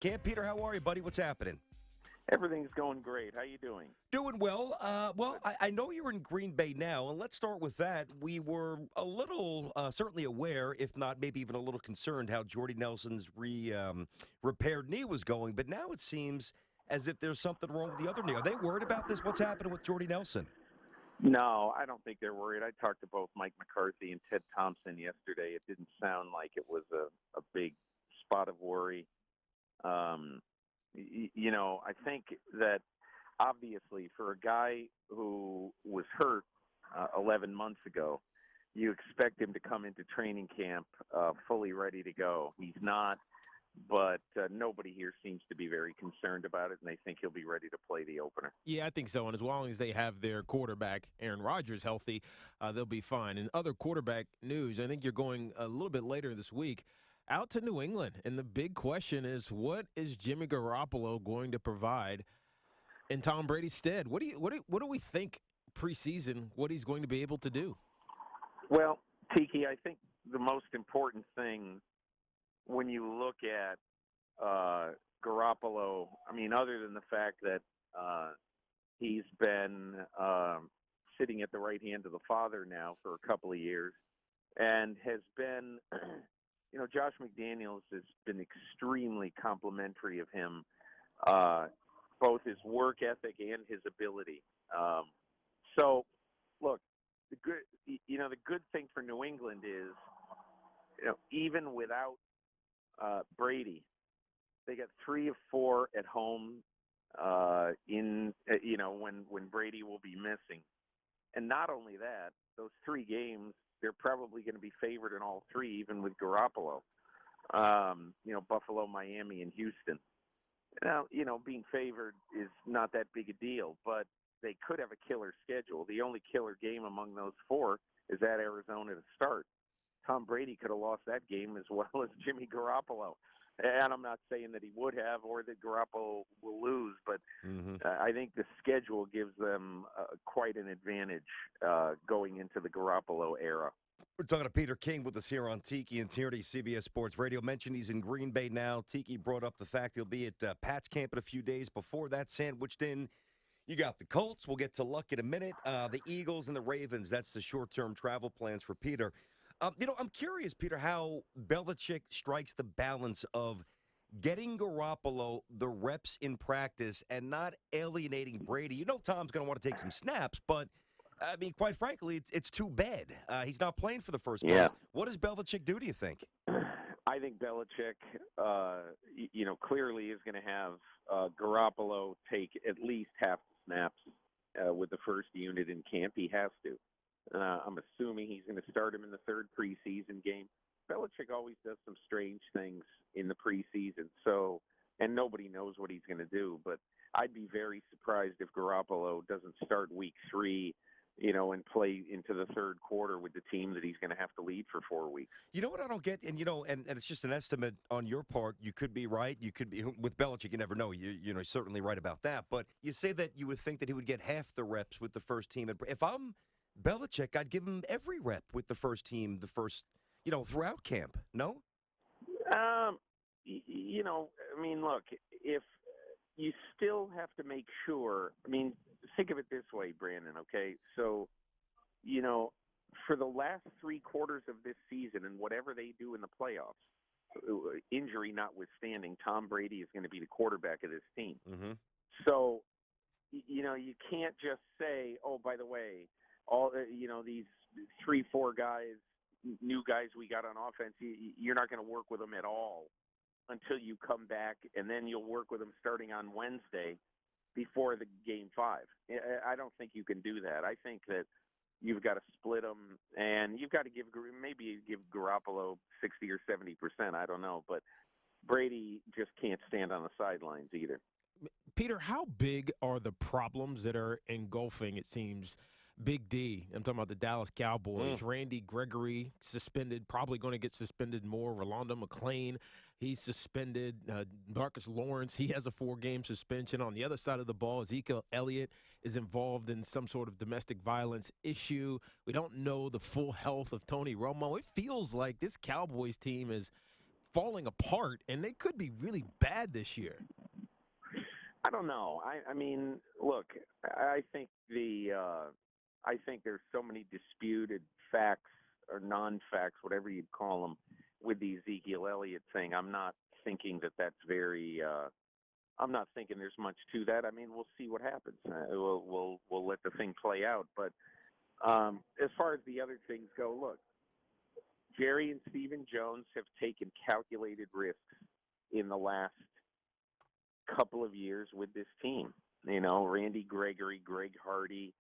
Camp Peter, how are you, buddy? What's happening? Everything's going great. How you doing? Doing well. Well, Good. I know you're in Green Bay now, and let's start with that. We were a little, certainly aware, if not maybe even a little concerned, how Jordy Nelson's repaired knee was going. But now it seems as if there's something wrong with the other knee. Are they worried about this? What's happening with Jordy Nelson? No, I don't think they're worried. I talked to both Mike McCarthy and Ted Thompson yesterday. It didn't sound like it was a big spot of worry. Um, I think that obviously for a guy who was hurt 11 months ago, you expect him to come into training camp fully ready to go. He's not, but nobody here seems to be very concerned about it, and they think he'll be ready to play the opener. Yeah, I think so. And as long as they have their quarterback, Aaron Rodgers, healthy, they'll be fine. In other quarterback news, I think you're going a little bit later this week out to New England. And the big question is, what is Jimmy Garoppolo going to provide in Tom Brady's stead? What do we think preseason, what he's going to be able to do? Well, Tiki, I think the most important thing when you look at Garoppolo, I mean, other than the fact that he's been sitting at the right hand of the father now for a couple of years and has been, Josh McDaniels has been extremely complimentary of him, both his work ethic and his ability. So, look, the good thing for New England is, even without Brady, they got 3 of 4 at home when Brady will be missing. And not only that, those 3 games, they're probably going to be favored in all 3, even with Garoppolo. Buffalo, Miami, and Houston. Now, being favored is not that big a deal, but they could have a killer schedule. The only killer game among those 4 is at Arizona to start. Tom Brady could have lost that game as well as Jimmy Garoppolo. And I'm not saying that he would have or that Garoppolo will lose, but I think the schedule gives them quite an advantage going into the Garoppolo era. We're talking to Peter King with us here on Tiki and Tierney, CBS Sports Radio. Mentioned he's in Green Bay now. Tiki brought up the fact he'll be at Pat's camp in a few days. Before that, sandwiched in, you got the Colts. We'll get to Luck in a minute. The Eagles and the Ravens. That's the short-term travel plans for Peter. I'm curious, Peter, how Belichick strikes the balance of getting Garoppolo the reps in practice and not alienating Brady. Tom's going to want to take some snaps, but, I mean, quite frankly, it's too bad. He's not playing for the first month. Yeah. What does Belichick do, do you think? I think Belichick, clearly is going to have Garoppolo take at least half the snaps with the first unit in camp. He has to. I'm assuming he's going to start him in the 3rd preseason game. Belichick always does some strange things in the preseason, and nobody knows what he's going to do. But I'd be very surprised if Garoppolo doesn't start week 3, and play into the 3rd quarter with the team that he's going to have to lead for 4 weeks. You know what I don't get? And, and it's just an estimate on your part. You could be right. You could be, with Belichick, you never know. You're certainly right about that. But you say that you would think that he would get half the reps with the first team. If I'm Belichick, I'd give him every rep with the first team, throughout camp. No? Look, if you still have to make sure, think of it this way, Brandon, okay? So, for the last 3 quarters of this season and whatever they do in the playoffs, injury notwithstanding, Tom Brady is going to be the quarterback of this team. Mm-hmm. So, you can't just say, oh, by the way, all these 3-4 guys, new guys we got on offense, you're not going to work with them at all until you come back, and then you'll work with them starting on Wednesday before the game 5. I don't think you can do that. I think that you've got to split them, and you've got to give Garoppolo 60 or 70%. I don't know, but Brady just can't stand on the sidelines either. Peter, how big are the problems that are engulfing, it seems, Big D? I'm talking about the Dallas Cowboys. Randy Gregory suspended, probably going to get suspended more. Rolando McClain, he's suspended. Marcus Lawrence, he has a 4-game suspension. On the other side of the ball, Ezekiel Elliott is involved in some sort of domestic violence issue. We don't know the full health of Tony Romo. It feels like this Cowboys team is falling apart, and they could be really bad this year. I don't know. I mean, look, I think I think there's so many disputed facts or non-facts, whatever you'd call them, with the Ezekiel Elliott thing. I'm not thinking that that's very. I'm not thinking there's much to that. I mean, we'll see what happens. We'll let the thing play out. But as far as the other things go, look, Jerry and Stephen Jones have taken calculated risks in the last couple of years with this team. You know, Randy Gregory, Greg Hardy,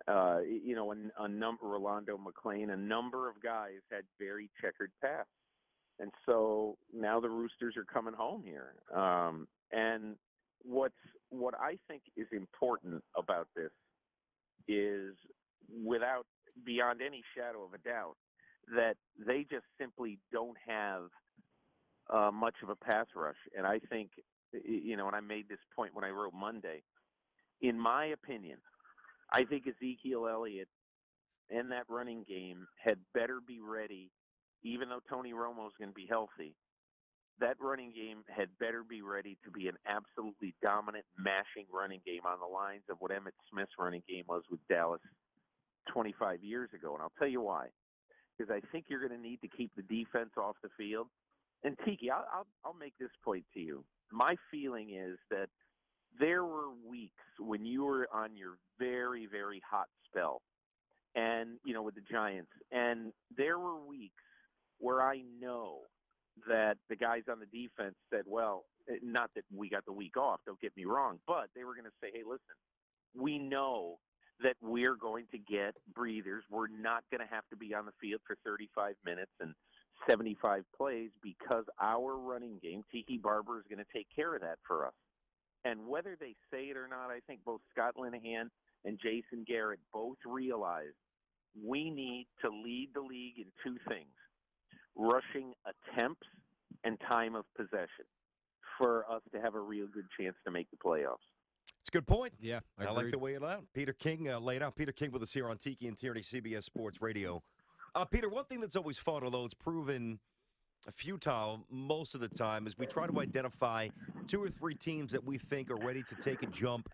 you know, a number, Rolando McClain, a number of guys had very checkered paths. And so now the Roosters are coming home here. And what I think is important about this is, without beyond any shadow of a doubt, that they just simply don't have much of a pass rush. And I think, you know, and I made this point when I wrote Monday, in my opinion, I think Ezekiel Elliott and that running game had better be ready, even though Tony Romo's going to be healthy. That running game had better be ready to be an absolutely dominant, mashing running game on the lines of what Emmitt Smith's running game was with Dallas 25 years ago. And I'll tell you why. Because I think you're going to need to keep the defense off the field. And Tiki, I'll make this point to you. My feeling is that there were weeks when you were on your very, very hot spell, and you know, with the Giants, and there were weeks where I know that the guys on the defense said, well, not that we got the week off, don't get me wrong, but they were going to say, hey, listen, we know that we're going to get breathers. We're not going to have to be on the field for 35 minutes and 75 plays because our running game, Tiki Barber, is going to take care of that for us. And whether they say it or not, I think both Scott Linehan and Jason Garrett both realize we need to lead the league in two things: rushing attempts and time of possession, for us to have a real good chance to make the playoffs. It's a good point. Yeah, I like the way it laid out. Peter King laid out. Peter King with us here on Tiki and Tierney, CBS Sports Radio. Peter, one thing that's always fun, although it's proven futile most of the time, is we try to identify two or three teams that we think are ready to take a jump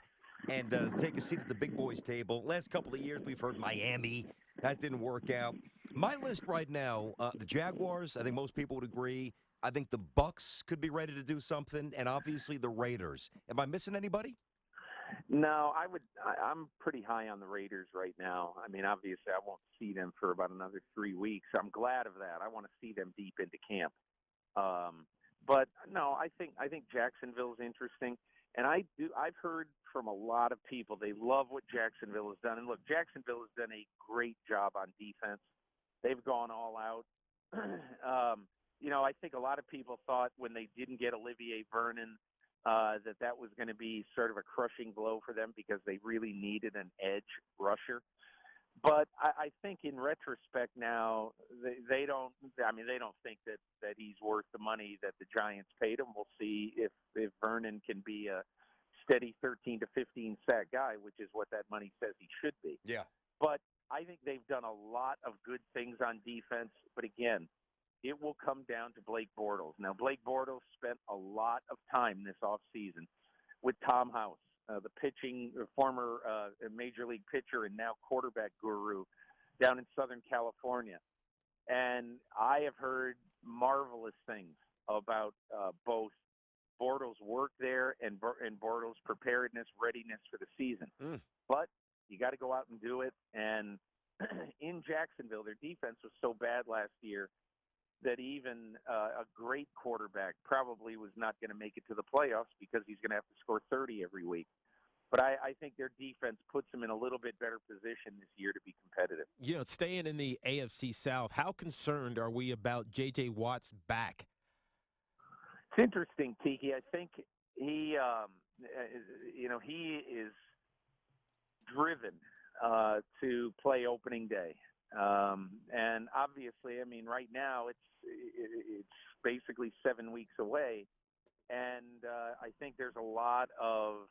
and take a seat at the big boys table. Last couple of years, we've heard Miami. That didn't work out. My list right now, the Jaguars, I think most people would agree. I think the Bucks could be ready to do something, and obviously the Raiders. Am I missing anybody? No, I'm pretty high on the Raiders right now. I mean, obviously, I won't see them for about another 3 weeks. I'm glad of that. I want to see them deep into camp. But no, I think Jacksonville's interesting, and I've heard from a lot of people they love what Jacksonville has done. And look, Jacksonville has done a great job on defense. They've gone all out. You know, I think a lot of people thought when they didn't get Olivier Vernon that was going to be sort of a crushing blow for them because they really needed an edge rusher. But I think in retrospect now, they don't think that he's worth the money that the Giants paid him. We'll see if Vernon can be a steady 13 to 15 sack guy, which is what that money says he should be. Yeah. But I think they've done a lot of good things on defense. But again, it will come down to Blake Bortles. Now, Blake Bortles spent a lot of time this offseason with Tom House, the former Major League pitcher and now quarterback guru down in Southern California. And I have heard marvelous things about both Bortles' work there and Bortles' preparedness, readiness for the season. But you got to go out and do it. And in Jacksonville, their defense was so bad last year that even a great quarterback probably was not going to make it to the playoffs because he's going to have to score 30 every week. But I think their defense puts them in a little bit better position this year to be competitive. You know, staying in the AFC South, how concerned are we about J.J. Watt's back? It's interesting, Tiki. I think he is driven to play opening day. And obviously, I mean, right now it's basically 7 weeks away, and I think there's a lot of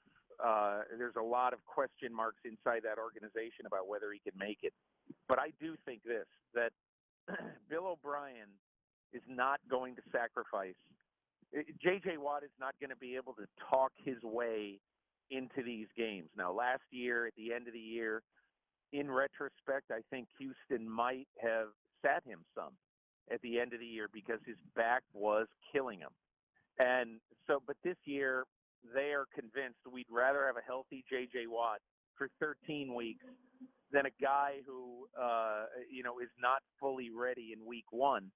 question marks inside that organization about whether he can make it. But I do think that Bill O'Brien is not going to sacrifice. J.J. Watt is not going to be able to talk his way into these games. Now, last year, at the end of the year, in retrospect, I think Houston might have sat him some at the end of the year because his back was killing him. And so, but this year, they are convinced we'd rather have a healthy J.J. Watt for 13 weeks than a guy who, is not fully ready in week one.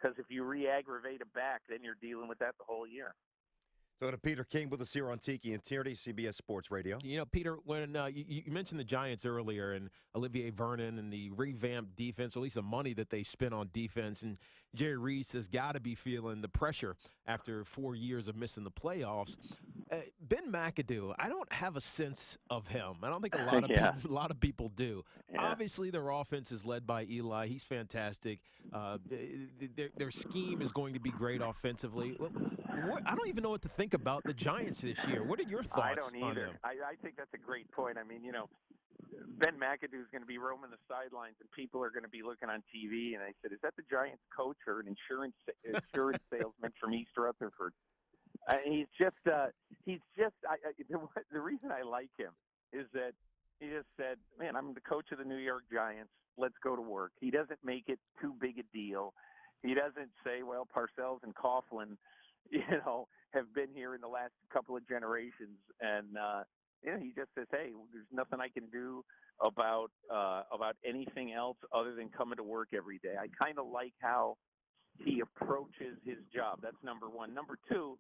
Because if you re-aggravate a back, then you're dealing with that the whole year. So to Peter King with us here on Tiki and Tierney, CBS Sports Radio. You know, Peter, when you mentioned the Giants earlier and Olivier Vernon and the revamped defense, or at least the money that they spent on defense, and Jerry Reese has got to be feeling the pressure after 4 years of missing the playoffs. Ben McAdoo, I don't have a sense of him. I don't think a lot of people do. Yeah. Obviously, their offense is led by Eli. He's fantastic. Their scheme is going to be great offensively. I don't even know what to think about the Giants this year. What are your thoughts I don't either. on them? I think that's a great point. I mean, Ben McAdoo is going to be roaming the sidelines, and people are going to be looking on TV. And I said, "Is that the Giants coach or an insurance salesman from East Rutherford?" The reason I like him is that he just said, "Man, I'm the coach of the New York Giants. Let's go to work." He doesn't make it too big a deal. He doesn't say, "Well, Parcells and Coughlin, have been here in the last couple of generations," and he just says, "Hey, there's nothing I can do about anything else other than coming to work every day." I kind of like how he approaches his job. That's number one. Number two,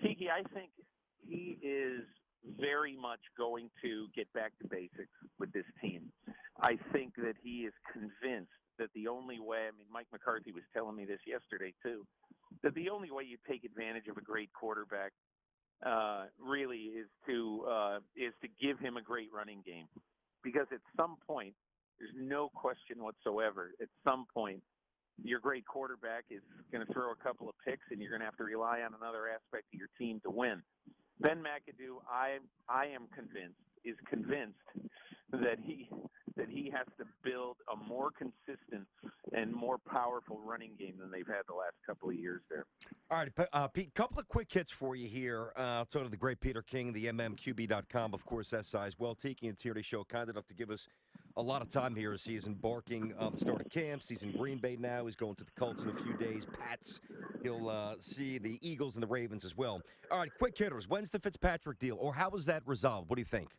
Tiki, I think he is very much going to get back to basics with this team. I think that he is convinced that the only way, Mike McCarthy was telling me this yesterday too, that the only way you take advantage of a great quarterback really is to give him a great running game. Because at some point, there's no question whatsoever, at some point, your great quarterback is going to throw a couple of picks, and you're going to have to rely on another aspect of your team to win. Ben McAdoo, I am convinced that he has to build a more consistent and more powerful running game than they've had the last couple of years there. All right, Pete, couple of quick hits for you here. To the great Peter King, the MMQB.com, of course, SI as well. Tiki and Tierney Show, kind enough to give us a lot of time here as he is embarking on the start of camps. He's in Green Bay now. He's going to the Colts in a few days. Pats. He'll see the Eagles and the Ravens as well. All right, quick hitters. When's the Fitzpatrick deal, or how was that resolved? What do you think?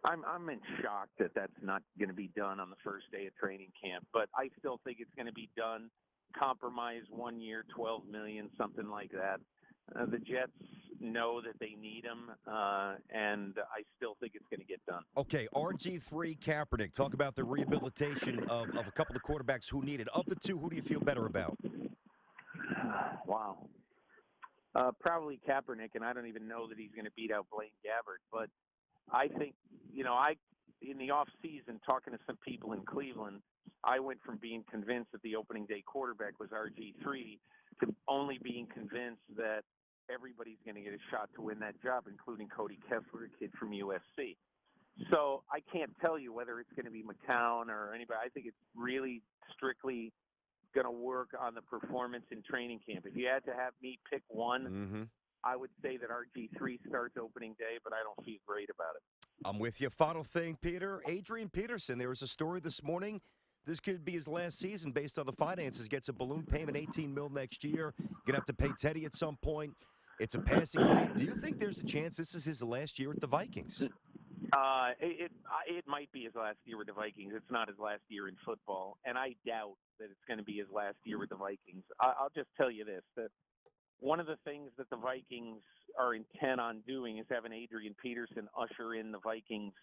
I'm in shock that that's not going to be done on the first day of training camp, but I still think it's going to be done. Compromise 1 year, $12 million, something like that. The Jets know that they need him, and I still think it's going to get done. Okay, RG3, Kaepernick. Talk about the rehabilitation of a couple of quarterbacks who need it. Of the two, who do you feel better about? Wow. Probably Kaepernick, and I don't even know that he's going to beat out Blaine Gabbert. But I think, in the off season, talking to some people in Cleveland, I went from being convinced that the opening day quarterback was RG3 to only being convinced that everybody's going to get a shot to win that job, including Cody Kessler, a kid from USC. So I can't tell you whether it's going to be McCown or anybody. I think it's really strictly going to work on the performance in training camp. If you had to have me pick one, I would say that RG3 starts opening day, but I don't feel great about it. I'm with you. Final thing, Peter. Adrian Peterson, there was a story this morning. This could be his last season based on the finances. Gets a balloon payment, $18 million next year. Going to have to pay Teddy at some point. It's a passing league. Do you think there's a chance this is his last year with the Vikings? It might be his last year with the Vikings. It's not his last year in football, and I doubt that it's going to be his last year with the Vikings. I'll just tell you this, that one of the things that the Vikings are intent on doing is having Adrian Peterson usher in the Vikings